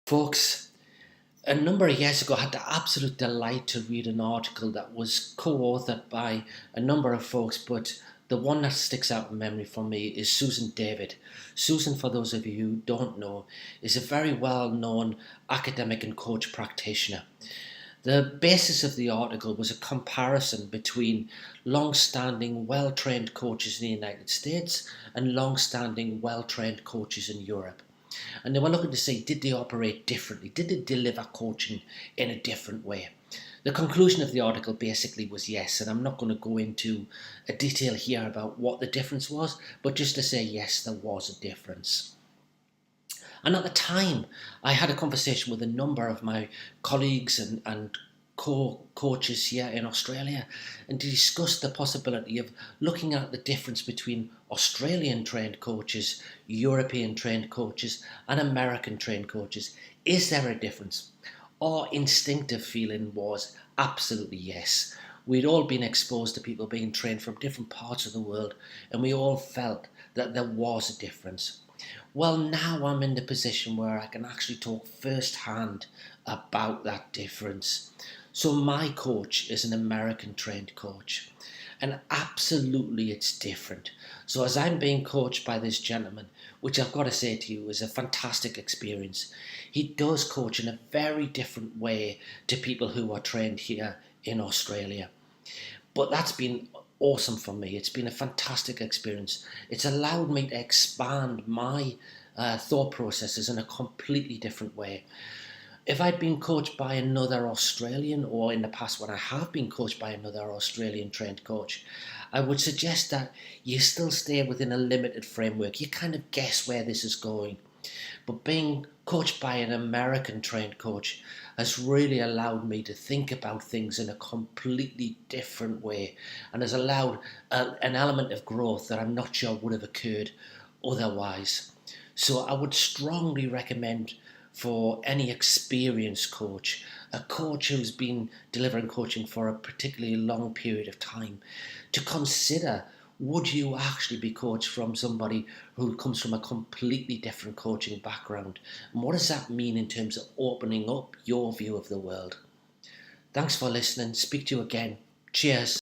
Folks, a number of years ago, I had the absolute delight to read an article that was co-authored by a number of folks, but the one that sticks out in memory for me is Susan David. Susan, for those of you who don't know, is a very well-known academic and coach practitioner. The basis of the article was a comparison between long-standing, well-trained coaches in the United States and long-standing, well-trained coaches in Europe. And they were looking to see, did they operate differently? Did they deliver coaching in a different way? The conclusion of the article basically was yes, and I'm not going to go into a detail here about what the difference was, but just to say yes, there was a difference. And at the time, I had a conversation with a number of my colleagues and coaches here in Australia and to discuss the possibility of looking at the difference between Australian trained coaches, European trained coaches, and American trained coaches. Is there a difference? Our instinctive feeling was absolutely yes. We'd all been exposed to people being trained from different parts of the world, and we all felt that there was a difference. Well, now I'm in the position where I can actually talk firsthand about that difference. So my coach is an American trained coach, and absolutely it's different. So as I'm being coached by this gentleman, which I've got to say to you is a fantastic experience, he does coach in a very different way to people who are trained here in Australia. But that's been awesome for me. It's been a fantastic experience. It's allowed me to expand my thought processes in a completely different way. If I'd been coached by another Australian, or in the past when I have been coached by another Australian trained coach, I would suggest that you still stay within a limited framework. You kind of guess where this is going. But being coached by an American trained coach has really allowed me to think about things in a completely different way and has allowed an element of growth that I'm not sure would have occurred otherwise. So I would strongly recommend for any experienced coach, a coach who's been delivering coaching for a particularly long period of time, to consider, would you actually be coached from somebody who comes from a completely different coaching background? And what does that mean in terms of opening up your view of the world? Thanks for listening. Speak to you again. Cheers.